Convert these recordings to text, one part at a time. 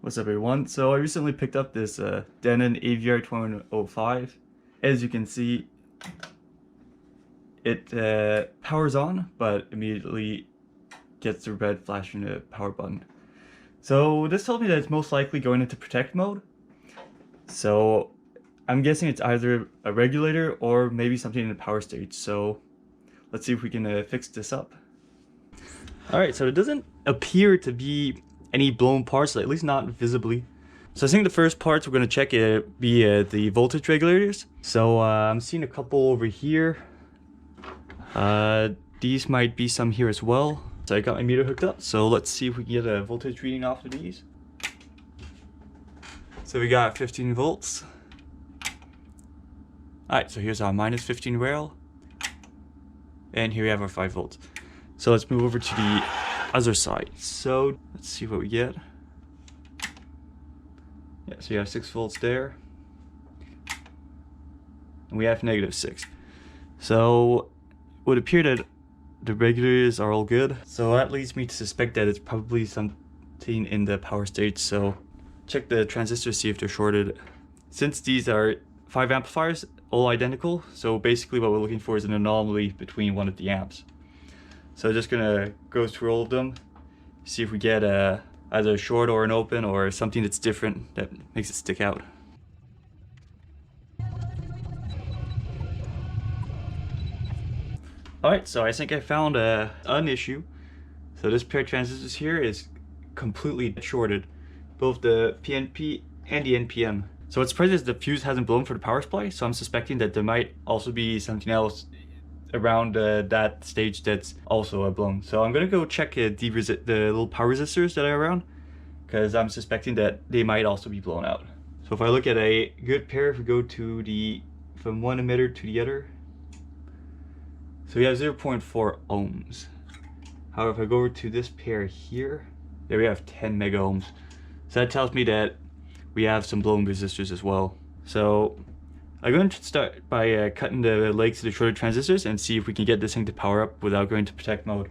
What's up everyone? So I recently picked up this Denon AVR-2105. As you can see, it powers on, but immediately gets the red flashing the power button. So this told me that it's most likely going into protect mode. So I'm guessing it's either a regulator or maybe something in the power stage. So let's see if we can fix this up. Alright, so it doesn't appear to be any blown parts, at least not visibly. So I think the first parts we're going to check be the voltage regulators. So I'm seeing a couple over here. These might be some here as well. So I got my meter hooked up, so let's see if we can get a voltage reading off of these. So we got 15 volts. Alright, so here's our minus 15 rail. And here we have our 5 volts. So let's move over to the other side. So let's see what we get. Yeah, so you have 6 volts there. And we have -6. So it would appear that the regulators are all good. So that leads me to suspect that it's probably something in the power stage. So check the transistors, see if they're shorted. Since these are 5 amplifiers, all identical, so basically what we're looking for is an anomaly between one of the amps. So just gonna go through all of them, see if we get either a short or an open or something that's different that makes it stick out. Alright, so I think I found an issue. So this pair of transistors here is completely shorted, both the PNP and the NPN. So what's surprising is the fuse hasn't blown for the power supply, so I'm suspecting that there might also be something else around that stage that's also blown. So I'm gonna go check the little power resistors that are around, because I'm suspecting that they might also be blown out. So if I look at a good pair, if we go to from one emitter to the other, so we have 0.4 ohms. However, if I go over to this pair here, there we have 10 mega ohms. So that tells me that we have some blown resistors as well. So I'm going to start by cutting the legs to the shorted transistors and see if we can get this thing to power up without going to protect mode.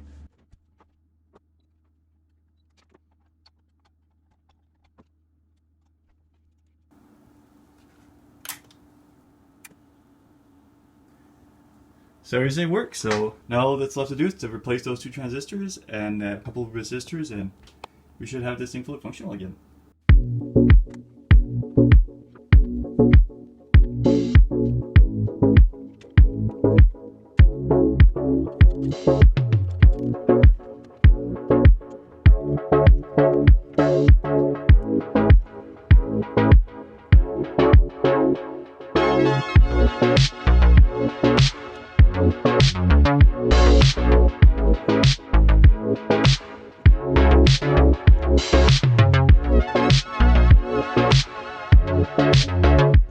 So everything works, so now all that's left to do is to replace those 2 transistors and a couple of resistors, and we should have this thing fully functional again.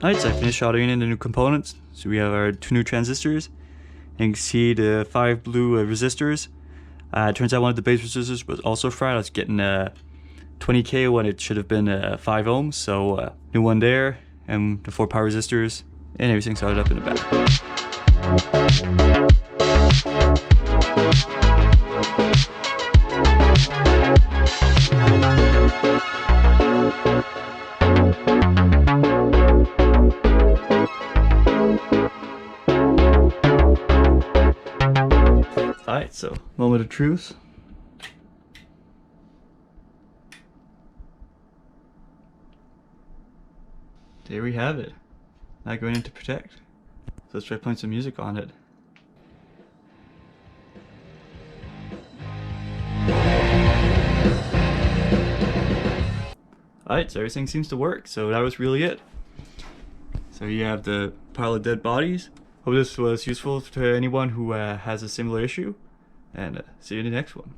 Alright, so I finished soldering in the new components. So we have our 2 new transistors, and you can see the 5 blue resistors. It turns out one of the base resistors was also fried. I was getting 20k when it should have been 5 ohms. So new one there, and the 4 power resistors, and everything soldered up in the back. Alright, so moment of truth. There we have it. Now going into protect. So let's try playing some music on it. Alright, so everything seems to work, so that was really it. So you have the pile of dead bodies. Hope this was useful to anyone who has a similar issue, and see you in the next one.